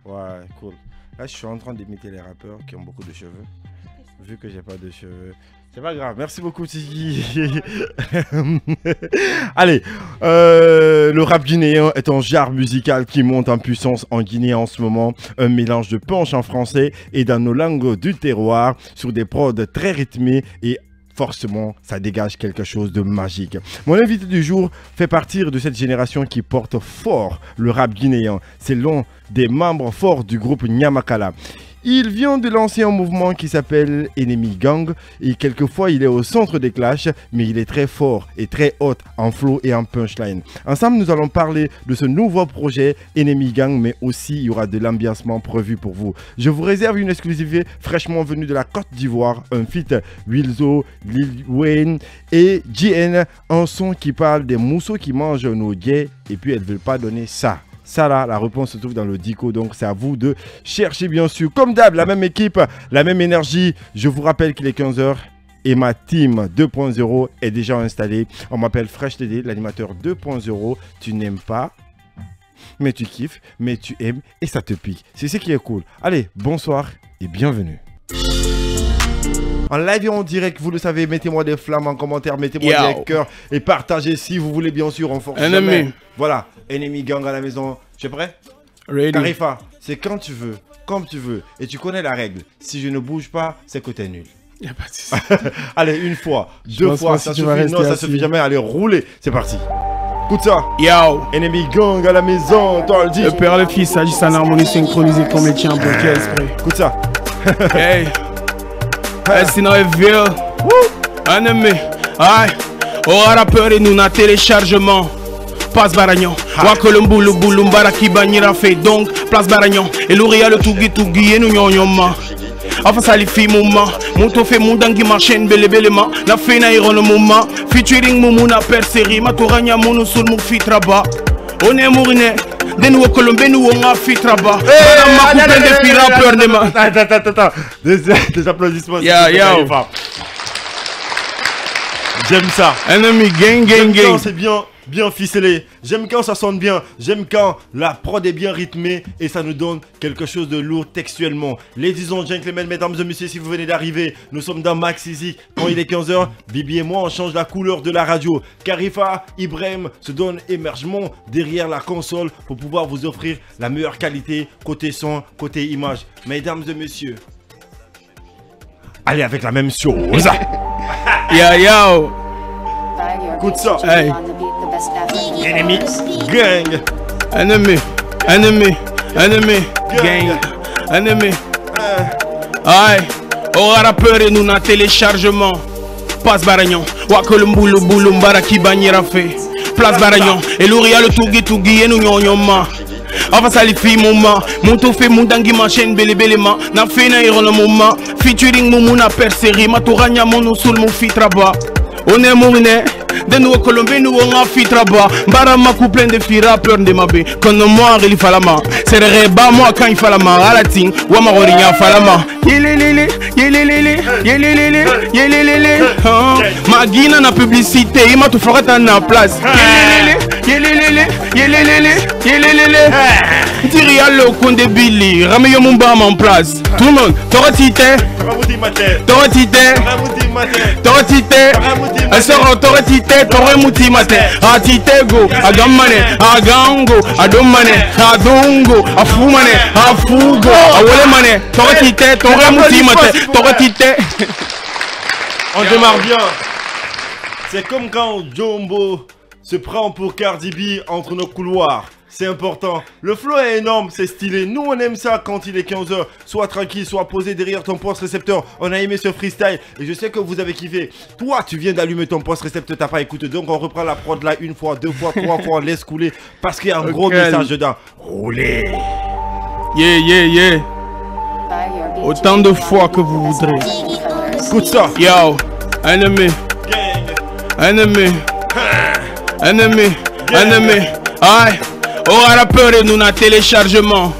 Ouais, cool. Là, je suis en train d'imiter les rappeurs qui ont beaucoup de cheveux. Vu que j'ai pas de cheveux. C'est pas grave. Merci beaucoup, Tiki. Allez, le rap guinéen est un genre musical qui monte en puissance en Guinée en ce moment. Un mélange de punch en français et dans nos langues du terroir sur des prods très rythmés et forcément, ça dégage quelque chose de magique. Mon invité du jour fait partie de cette génération qui porte fort le rap guinéen. C'est l'un des membres forts du groupe Nyamakala. Il vient de lancer un mouvement qui s'appelle Enemy Gang et quelquefois il est au centre des clashs, mais il est très fort et très hot en flow et en punchline. Ensemble, nous allons parler de ce nouveau projet Enemy Gang, mais aussi il y aura de l'ambiancement prévu pour vous. Je vous réserve une exclusivité fraîchement venue de la Côte d'Ivoire, un feat Wilzo, Lil Wayne et JN, un son qui parle des mousseaux qui mangent nos gays et puis elles ne veulent pas donner ça. Ça là, la réponse se trouve dans le dico, donc c'est à vous de chercher bien sûr. Comme d'hab, la même équipe, la même énergie. Je vous rappelle qu'il est 15 h et ma team 2.0 est déjà installée. On m'appelle Fresh TD, l'animateur 2.0. Tu n'aimes pas, mais tu kiffes, mais tu aimes et ça te pique. C'est ce qui est cool. Allez, bonsoir et bienvenue. En live et en direct, vous le savez, mettez-moi des flammes en commentaire, mettez-moi des cœurs et partagez si vous voulez bien sûr en force. Voilà, Enemy Gang à la maison. Tu es prêt? Ready. Khalifa, c'est quand tu veux, comme tu veux. Et tu connais la règle. Si je ne bouge pas, c'est que t'es nul. Y'a pas de souci. Allez, une fois, deux fois, ça suffit. Non, ça suffit jamais. Allez, roulez. C'est parti. Écoute ça. Yo. Enemy Gang à la maison. Toi, le dis. Le père et le fils agissent en harmonie synchronisée comme les tiens bloqués à l'esprit. Écoute ça. Hey. Sinon, est vieux. Ennemi. Aïe. Oh, rappeur et nous, na téléchargement. Passe Baragnon, Wakolombulu Bulumbara qui banira fait donc place Baragnon et l'ouria le Tugi et nous nyonyoma. Enfin ça les filles mouma, monto fait mon dangi marchen belebelema, la fait na iron le moment, featuring Mumuna perseri, maturanya mono sul mou fitraba. On est mourine, de nous Colombie nous on a fitraba. Attends, des applaudissements. J'aime ça. Ennemi gang. C'est bien ficelé. J'aime quand ça sonne bien. J'aime quand la prod est bien rythmée et ça nous donne quelque chose de lourd textuellement. Ladies and gentlemen, mesdames et messieurs, si vous venez d'arriver, nous sommes dans Max Easy. Quand il est 15 h, Bibi et moi, on change la couleur de la radio. Khalifa, Ibrahim se donne émergement derrière la console pour pouvoir vous offrir la meilleure qualité côté son, côté image. Mesdames et messieurs, allez avec la même chose. Yo. Écoute ça. Hey. Enemy Gang. Enemy Gang. Enemy. Aïe. Oh, rappeur et nous na téléchargement. Passe Baragnon. Wakolombulu Bulumbara qui banira fait. Place Baragnon. Et l'ouria le Tugi et nous nyonyoma. Enfin ça les filles mouma, monto fait mon dangi machine belebelema, na fait na iron le moment, featuring Mumuna perseri, maturanya mono sul mou fitraba. On est mourine, de nous Colombie nous on a fitraba. Barama coup plein de filles rappeurs de ma bé, quand moi il falama, c'est le reba moi quand il falama, à la ting, ou ma orignal falama. Yelelele, ma guina na publicité, il m'a tout fait à la place. Yelelele. Tiri à l'eau qu'on débile, ramène mon bam en place. Tout le monde, t'aurais tité. Elle sera t'aurais tité, t'aurais mouti maté. A tité go, a gammane, a gango, a domane, a dongo, a foumane, a fougo, a wolemane. T'aurais tité, t'aurais mouti maté, t'aurais tité. On démarre bien. C'est comme quand Jumbo se prend pour Cardi B entre nos couloirs. C'est important. Le flow est énorme, c'est stylé. Nous, on aime ça quand il est 15 h. Sois tranquille, sois posé derrière ton poste récepteur. On a aimé ce freestyle et je sais que vous avez kiffé. Toi, tu viens d'allumer ton poste récepteur, t'as pas écouté. Donc, on reprend la prod là une fois, deux fois, trois fois. On laisse couler parce qu'il y a un gros message dedans. Roulez. Yeah. Autant de fois que vous voudrez. Écoute ça. Yo, Enemy. Aïe. Oh, rappeur et nous na téléchargement.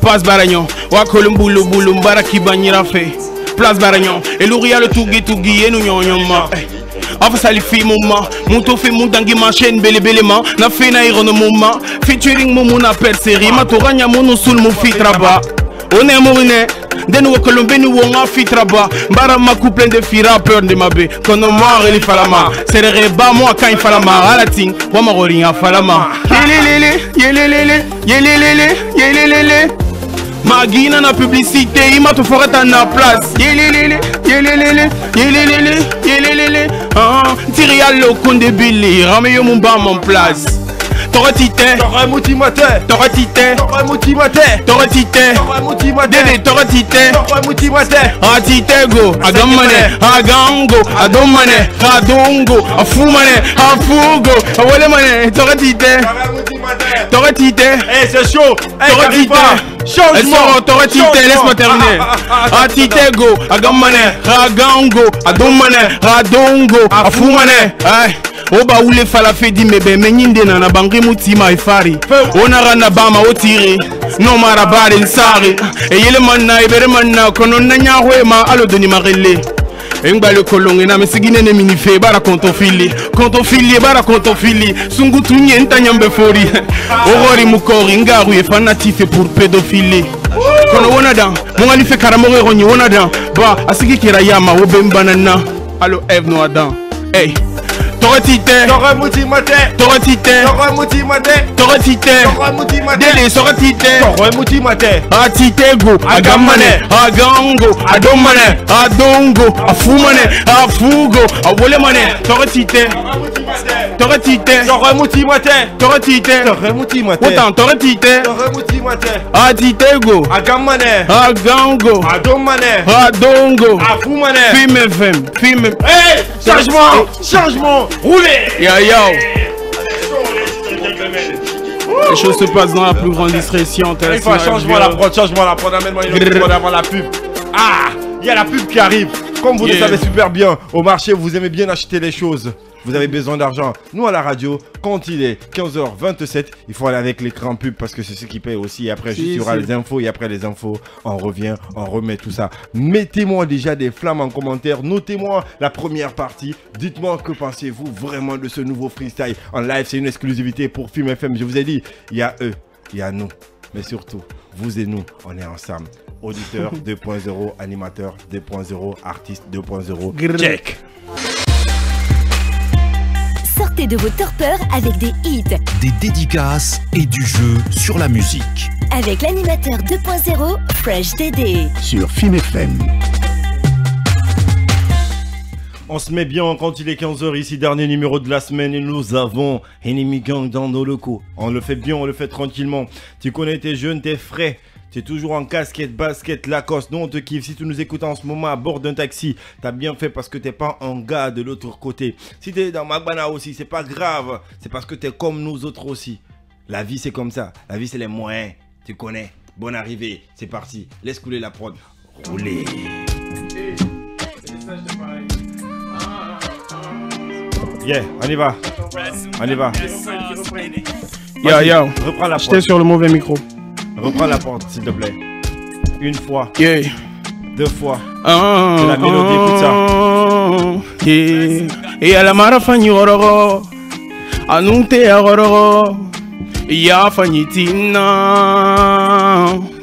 Passe Baragnon. Wakolombulu Bulumbara qui banira fait. Place Baragnon. Et l'ouria le Tugi et nous nyonyoma. Ava salifi muma, muto fe mundangi machine bele bele ma, na fe na irono muma, featuring mumu na perseri, matoranya mono sul mu fitraba. On est mourine, de nous colombe nous on a fitraba, bara ma couple de fira peur de ma bé, qu'on a mort et les falama, c'est le reba moi quand il falama, à la ting, moi ma roling à falama. Yelelele, yelelele, yelelele. Magina na publicité, il m'a tout forêt à la place. Yelelele, yelelele, yelelele, yelelele. Tiri à l'eau qu'on débile, ramène mon bas mon place. T'aurais tité, t'aurais motimaté, t'aurais tité, t'aurais motimaté, t'aurais tité, t'aurais motimaté, Dédé, t'aurais tité, t'aurais motimaté. A tité go, a gamane, a gango, a domane, a dongo, a fumane, a fugo, a wole mane, t'aurais tité, t'aurais tité. Eh c'est chaud, t'aurais tité. Changement, t'aurais tité, laisse-moi terminer. A tité go, a gamane, a gango, a domane, a dongo, a fumane. Oba ule fala fedi mebe menyinde na bangi mutima ifari. Onara na bama otire, no marabare nsare. E yele manna ibere manna kono na nyahwe ma alo doni marele. Engba le kolonge na mesigine ne minife bara kontofili. Kontofili bara kontofili. Sungutu nyenta nyambe fori. Orori mukori ngaru e fanatife pour pédophilie. Kono wonada, mongali fe karamore ronyi wonada. Ba asiki kirayama obembanana. Alo Eve no Adam. Hey. T'aurais tité, t'aurais motimaté, t'aurais tité, t'aurais motimaté, t'aurais tité, t'aurais motimaté, Délé, t'aurais tité, t'aurais motimaté. A tité go, a gamane, a gango, a domane, a dongo, a fumane, a fugo, a wole mane. T'aurais tité, t'aurais tité, t'aurais motimaté, t'aurais tité, t'aurais motimaté. Autant t'aurais tité, t'aurais motimaté. A tité go, A gamane, a gango, a domane, a dongo, a fumane. Film FM, film. Hey, changement, changement. Roulez! Yo yo! Les choses se passent dans la plus grande discrétion. Il faut changement la prod, amène-moi une autre prod avant la pub. Ah! Il y a la pub qui arrive. Comme vous le savez super bien, au marché, vous aimez bien acheter les choses. Vous avez besoin d'argent. Nous, à la radio, quand il est 15h27, il faut aller avec l'écran pub parce que c'est ce qui paye aussi. Et après, juste, il y aura les infos. Et après les infos, on revient, on remet tout ça. Mettez-moi déjà des flammes en commentaire. Notez-moi la première partie. Dites-moi que pensez-vous vraiment de ce nouveau freestyle en live. C'est une exclusivité pour Film FM. Je vous ai dit, il y a eux, il y a nous. Mais surtout, vous et nous, on est ensemble. Auditeur 2.0, animateur 2.0, artiste 2.0. Check! Sortez de vos torpeurs avec des hits, des dédicaces et du jeu sur la musique. Avec l'animateur 2.0, Fresh Dédé. Sur Film FM. On se met bien quand il est 15h ici, dernier numéro de la semaine et nous avons Enemy Gang dans nos locaux. On le fait bien, on le fait tranquillement. Tu connais tes jeunes, t'es frais. Tu es toujours en casquette, basket, Lacoste. Nous, on te kiffe. Si tu nous écoutes en ce moment à bord d'un taxi, t'as bien fait parce que t'es pas un gars de l'autre côté. Si t'es dans Magbana aussi, c'est pas grave. C'est parce que t'es comme nous autres aussi. La vie, c'est comme ça. La vie, c'est les moyens. Tu connais. Bonne arrivée. C'est parti. Laisse couler la prod. Roulez. Yeah, on y va. On y va. Yo, yo. Reprends la prod. J'étais sur le mauvais micro. Reprends la porte, s'il te plaît. Une fois. Yeah. Deux fois. C'est la mélodie, écoute ça. Yeah. Et à la marafanyi ororo. Anunte ororo. Ya fanyitina.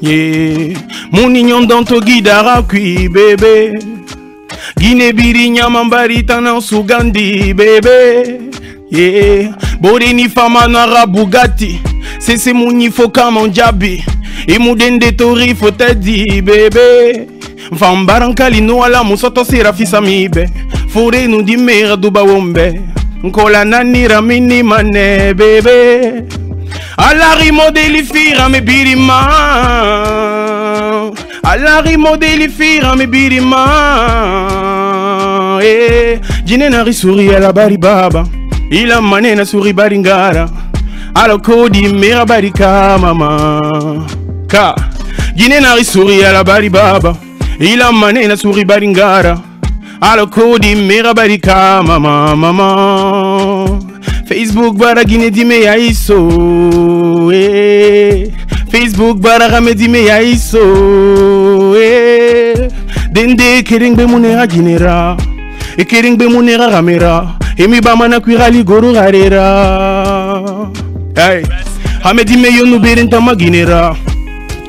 Yeah. Mounignon dans to guidara kui bébé. Guinée biri nyamambari tanan sugandi bébé. Yeah. Borini fama nara Bugatti. C'est mon niveau comme un jabi. Et mon dende tori faut te dire bébé. Vambarankali no ala musoto sirafisa mibe. Fore nous di mera duba wombe. Nkola nani ramini mane bébé. Ala rimo deli fira me birima. Ala rimo deli fira me birima. Eh, jine nari suri ala bari baba. Ila mane na suri baringara. Alors kodi mera barika mama ka Guinée nari souri à la bari baba il a mané na souri baringara alors kodi mera barika mama Facebook bara Guinée di me yaiso Facebook bara rame di me yaiso dende kering be mune ha Guinée ra E kering be munera ramera. E mi bamana kwira ligoro rarera. Hey, Hamedi me yonu berenta maginera.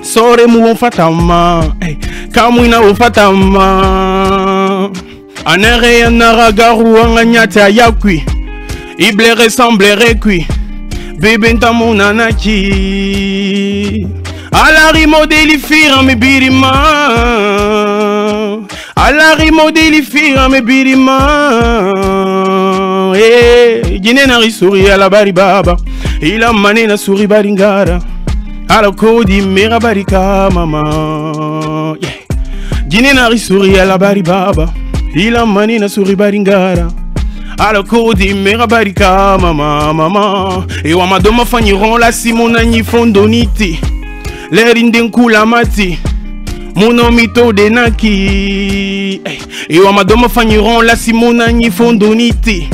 Sore mu fatama. Hey, kamuina o fatama. Anere yanara garu anganyata yakwi. Ible ressemblere qui. Bébé ntamunanaki. Ala rimo delifira me birima. Ala rimo delifira me birima. Eh, Guinée na risuri ala bari baba. Ila mane na suri baringara. Ala kodi mera barika mama. Yeah. Guinée na risuri ala bari baba. Ila mane na suri baringara. Alors kodi mera barika mama. Et wa madoma fanyiron la simona ni fondoniti. L'erinden kula mati. Mono mito de naki. Et wa madoma fanyiron la simona ni fondoniti.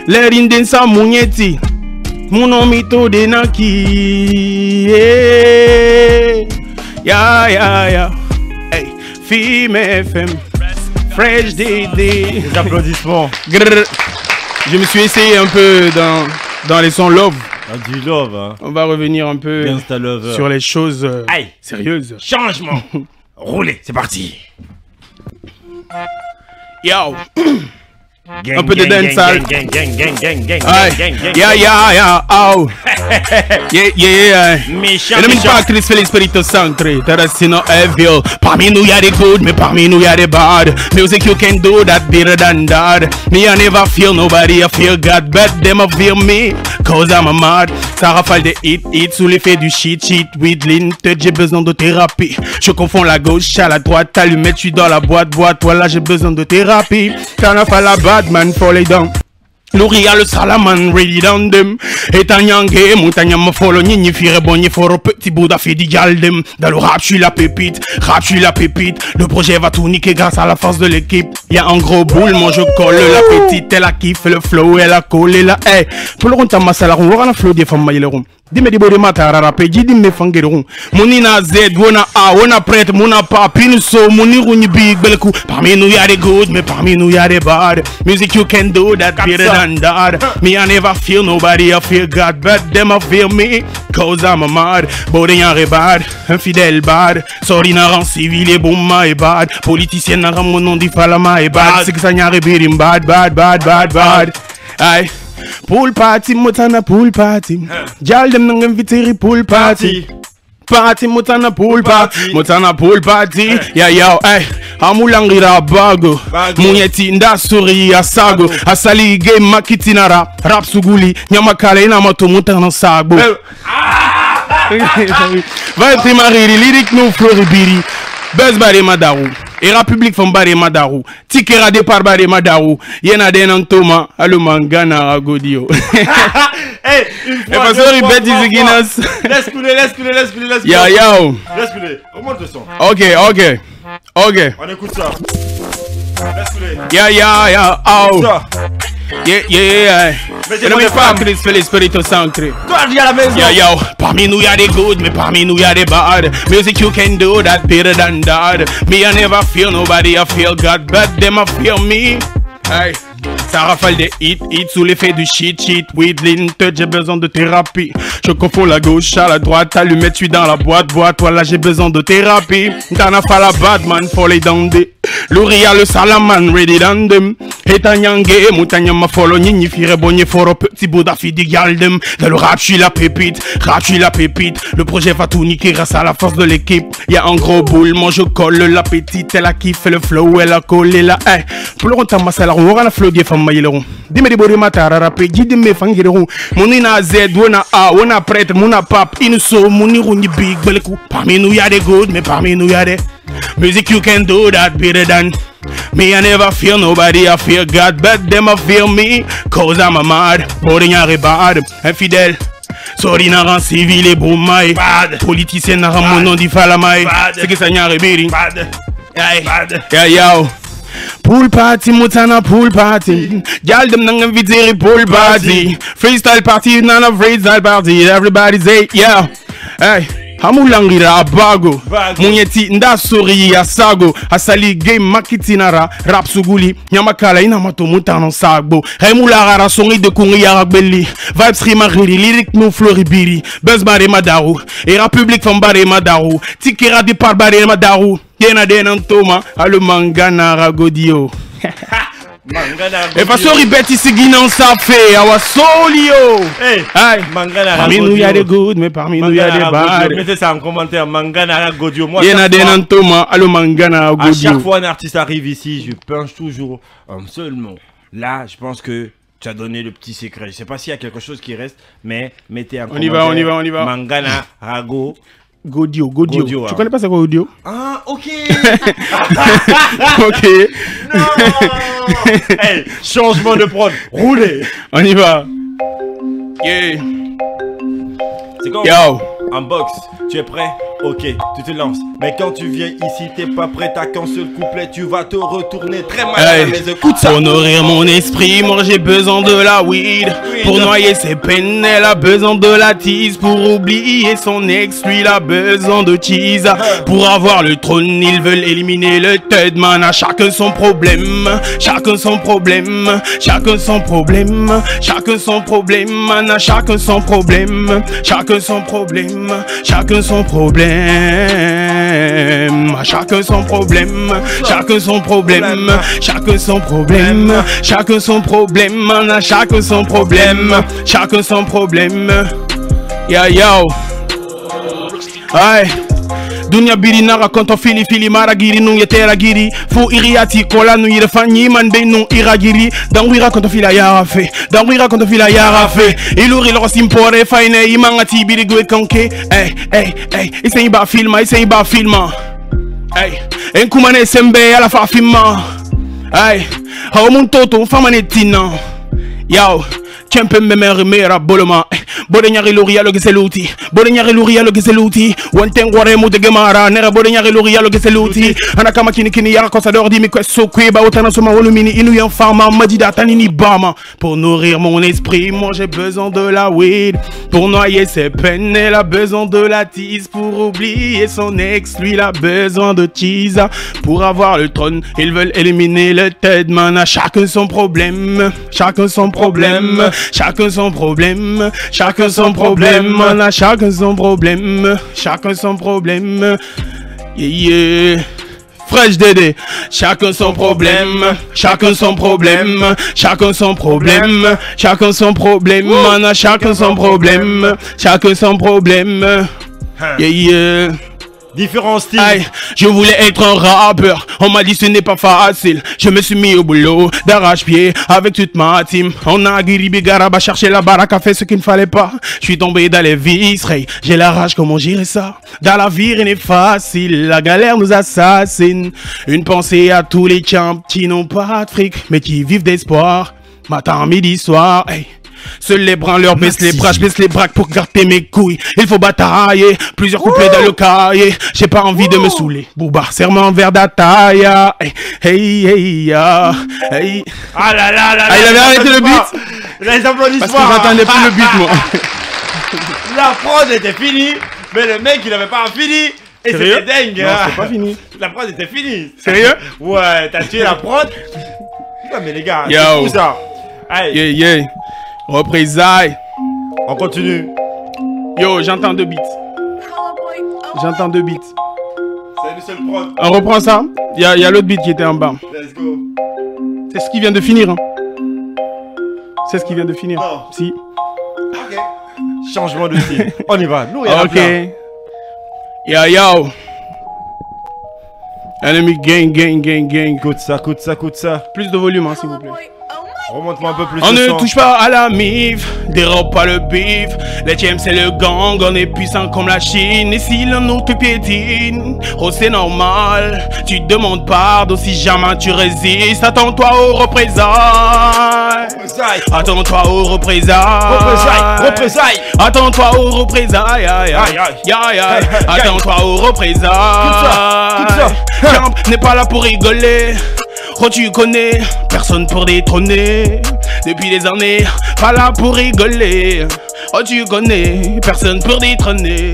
L'erinden sa munyeti. Mono mito de naki. Ya. Hey, Fime FM. Fresh Dédé. Des applaudissements. Grrr. Je me suis essayé un peu dans les sons love. Du love, hein. On va revenir un peu sur les choses sérieuses. Changement. Roulez, c'est parti. Yo. Gang, un peu de dancehall. gang. Oh. Yeah. Méchant. Et ne mine pas Christ fait l'Espírito Santo. Terracino evil. Parmi nous y'a des good, mais parmi nous y'a des bad. Music you can do that better than that. Me I never feel nobody, I feel God. But them I feel me, cause I'm a mad. Ça rafale des hits sous l'effet du shit. With l'inter, j'ai besoin de thérapie. Je confonds la gauche à la droite. Allumette, je suis dans la boîte. Voilà, j'ai besoin de thérapie. Carnaval la Batman, fall it down. L'ouria le salaman, ready down them. Et tanyange, montagne me follow, ni fire bon, ni foro petit Bouddha fait du galdem. Dans le rap, je suis la pépite. Le projet va tout niquer grâce à la force de l'équipe. Y'a un gros boule, moi je colle la petite. Elle a kiffé le flow, elle a collé la haie. Pour le rond, t'as ma salaron, on va la flow des femmes maïleron. Dime di bodi matara rape, dime fangeron. Moni na Z, wona A, wona prête, mona pa, pinuso, moni runi big belku. Parmi nous y'a des good, mais parmi nous y'a des bad. Music you can do that better than that. Me I never feel nobody, I feel God, but them I feel me, cause I'm a mad. Bodi y'a bad, infidèle bad. Sorry na rang civil et boum ma et bad. Politicien na rang mon nom dit falama et bad. C'est que ça n'y birim bad. Aye. Pool party, motana pool party. Y'all them nang inviteri pool party. Party motana pool party. Yeah yo, hey. Amulangira bago. Munyeti nda suri asago. Asali game makitina rap suguli. Nyamakale ina moto motana sago. Va être mariri, lyric no floribiri. Buzz bare madaru. Era public from bare madaru. Tikera départ bare madaru. Yena denan toma alumangana agodio. Hey, une fois, sorry, Betty Ziginas. Laisse couler. Yo. Laisse couler. Augmente le son. Ok. On écoute ça. Laisse couler. Yeah. Oh. Ça. Yeah. Et ne mets pas Christ fait l'Espírito Santo. Toi, viens à la maison. Yo. Parmi nous y'a des good, mais parmi nous y'a des bad. Music you can do that better than that. Me I never feel nobody, I feel God, but them I feel me. Hey. Ça rafale des hits sous l'effet du shit. With l'inter, j'ai besoin de thérapie. Je confonds la gauche à la droite. Allumette, je suis dans la boîte. Voilà, j'ai besoin de thérapie. T'en fa la Batman, fall it down des. L'ouria le salaman, ready down them. Et tanyange, montagne ma follow, ni fire bon, ni foro petit Bouddha fi di galdem. Dans le rap, je suis la pépite. Le projet va tout niquer grâce à la force de l'équipe. Y'a un gros boule, moi je colle la petite. Elle a kiffé le flow, elle a collé la haie. Pour le rond, t'as ma salaron, on va la flow des femmes maïleron. Dime di bodi matara rape, dime fangeron. Moni na Z, wona A, wona prêtre, mona pap, inuso, moni runi big belku. Parmi nous y'a des good, mais parmi nous y'a des. Music you can do that better than. Me I never feel nobody, I feel God, but them I feel me, cause I'm a mad. Bodi y'a bad, infidèle. Sorry na rang civil et boum maï. Politicien na rang mon nom dit falamaï. C'est que ça n'y a rebiri. Bad. Yo. Pool party, mutana pool party. Y'all them nang inviteri pool party. Freestyle party, none of freestyle party. Everybody say, yeah. Hey. Hamulangira abago Munyeti ndasori ya sago Asali game makitinara Rap suguli Nyamakala inamato mutano sagbo Hemulagara songi de kungi yarabeli Vibes rimariri Lyric no floribiri Buzz bare madaru Et Republic from bare madaru Tikera di par bare madaru Yena denantoma Alo mangana ragodio E façon ribet ici guinan ça fait Awa solio. Parmi nous y'a des good mais parmi nous y'a des bad. Mettez ça en commentaire. Mangana Godio. Moi Yena denantoma Alo mangana à chaque godio. fois un artiste arrive ici, je pinche toujours un seul mot. Là, je pense que tu as donné le petit secret. Je sais pas s'il y a quelque chose qui reste, mais mettez un commentaire. On y va. Mangana Rago. Godio. Godio, Tu connais pas ça quoi Godio? Ah, ok. Ok. Non. Hey, changement de prod. Roulez. On y va. Yeah. C'est comme Yo. en boxe. Tu es prêt? Ok, tu te lances. Mais quand tu viens ici, t'es pas prêt, t'as qu'un seul couplet, tu vas te retourner très mal. Hey. Mais écoute ça. Pour nourrir mon esprit, moi j'ai besoin de la weed. Pour noyer ses peines, elle a besoin de la tease. Pour oublier son ex, lui il a besoin de cheese. Pour avoir le trône, ils veulent éliminer le Tedman. À chacun son problème, chacun son problème, chacun son problème, chacun son problème, man. À chacun son problème, chacun son problème, chacun son problème. À chacun son problème, chacun son problème, chacun son problème, chacun son problème, man. À chacun son problème, chacun son problème. Yo. Aïe. Dunia biri nara konto fili maragiri nu yetera giri fu iriati kola nu yire fanyi man be nu iragiri dangwira konto fila yara fe iluri lo simpore faine imangati biri gwe konke isen ba filma enkumane sembe ala fa filma hawo mun toto famane tina yo Kempe memere mera boloma Bode nyari lori alo geseluti Wanteng ware mu de gemara Nera bode nyari lori alo geseluti Anakama kini yara kosador di mi kweso kweba Otana soma wolumini inu yan fama Madida tanini bama Pour nourrir mon esprit moi j'ai besoin de la weed Pour noyer ses peines elle a besoin de la tease Pour oublier son ex lui il a besoin de cheese Pour avoir le trône ils veulent éliminer le Tedman. À chacun son problème, chacun son problème, chacun son problème, chacun son problème, man. À chacun son problème, chacun son problème. Yeah. Fresh Dédé, chacun son problème, chacun son problème, chacun son problème, chacun son problème, man. À chacun son problème, chacun son problème. Yeah. Différents styles. Aïe, je voulais être un rappeur, on m'a dit ce n'est pas facile. Je me suis mis au boulot, d'arrache-pied, avec toute ma team. On a guéribi garaba chercher la baraque à faire ce qu'il ne fallait pas. Je suis tombé dans les vices, j'ai la rage, comment gérer ça? Dans la vie rien n'est facile, la galère nous assassine. Une pensée à tous les champs qui n'ont pas de fric, mais qui vivent d'espoir. Matin, midi, soir, hey. Seuls les branleurs baissent les bras, je baisse les bras pour garder mes couilles. Il faut batailler, plusieurs couplets dans le cahier. J'ai pas envie de me saouler. Bouba, serment vers d'Ataya. Hey. Ah là là là. Il avait arrêté le beat. Les applaudissements. Parce que j'entendais plus le beat, moi. La prod était finie, mais le mec il avait pas fini. Et c'était dingue. Non, c'est pas fini. La prod était finie. Sérieux? Ouais, t'as tué la prod. Ouais, mais les gars, c'est fou ça. Aïe. Yeah. Représailles. On continue. Yo, j'entends deux beats. C'est une seule prod. On reprend ça. Il y a l'autre beat qui était en bas. Let's go. C'est ce qui vient de finir. Hein. C'est ce qui vient de finir. Non. Si. Ok. Changement de style. On y va. Nous, il y a ok. Yo. Enemy gang. Écoute ça. Plus de volume, hein, s'il vous plaît. Remonte-moi un peu plus. On ne touche pas à la mif, dérobe pas le bif. Les TM c'est le gang, on est puissant comme la Chine. Et si l'un nous te piétine, oh c'est normal. Tu demandes pardon si jamais tu résistes. Attends-toi aux représailles. Attends-toi aux représailles. Attends-toi aux représailles. Attends-toi aux représailles. Camp n'est pas là pour rigoler. Oh tu connais, personne pour détrôner. Depuis des années, pas là pour rigoler. Oh tu connais, personne pour détrôner.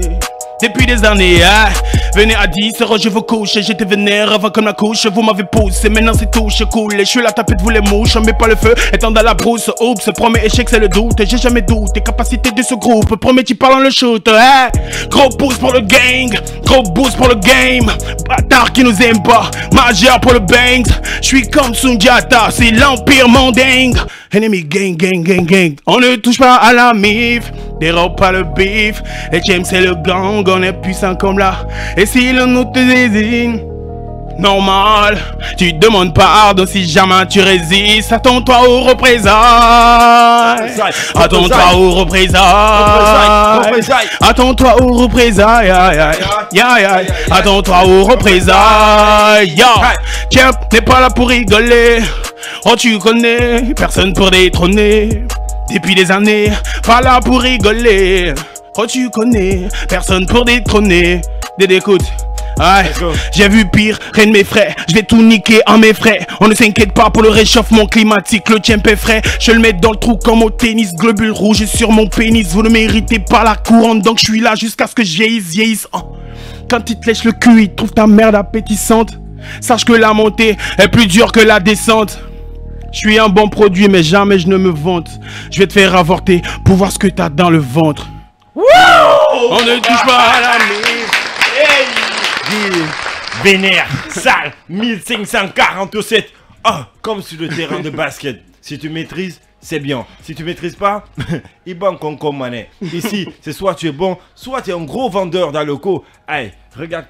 depuis des années, hein. Venez à 10 heures, je vous couche. J'étais vénère avant comme la couche. Vous m'avez poussé, maintenant c'est touche, cool. Je suis la tapette, vous les mouches. Mais pas le feu, étant dans la brousse. Oups, premier échec, c'est le doute. J'ai jamais douté, capacité de ce groupe. Premier, tu parles en le shoot, hein. Gros pouce pour le gang, gros boost pour le game. Bâtard qui nous aime pas, majeur pour le bangs. Je suis comme Sundiata, c'est l'empire mondingue. Ennemi gang, gang, gang, gang. On ne touche pas à la mif, dérobe pas le bif. Et James c'est le gang, on est puissant comme là. Et si le nous te désigne, normal, tu demandes pardon si jamais tu résistes. Attends-toi aux représailles. Attends-toi aux représailles. Attends-toi aux représailles. Attends-toi aux représailles. Tiens, t'es pas là pour rigoler. Oh, tu connais, personne pour détrôner. Depuis des années, pas là pour rigoler. Oh, tu connais, personne pour détrôner. Écoute. Ouais, j'ai vu pire, rien de mes frères. Je vais tout niquer en mes frais. On ne s'inquiète pas pour le réchauffement climatique. Le tien est frais. Je le mets dans le trou comme au tennis. Globule rouge sur mon pénis. Vous ne méritez pas la couronne. Donc je suis là jusqu'à ce que je vieillisse. Oh. Quand il te lèche le cul, il trouve ta merde appétissante. Sache que la montée est plus dure que la descente. Je suis un bon produit mais jamais je ne me vante. Je vais te faire avorter pour voir ce que t'as dans le ventre. Wouh! On ne touche pas à la mire. Hey! Vénère, sale, 1547. Ah, comme sur le terrain de basket. Si tu maîtrises, c'est bien. Si tu maîtrises pas, il banque comme manet. Ici, c'est soit tu es bon, soit tu es un gros vendeur dans le co. Allez, regarde.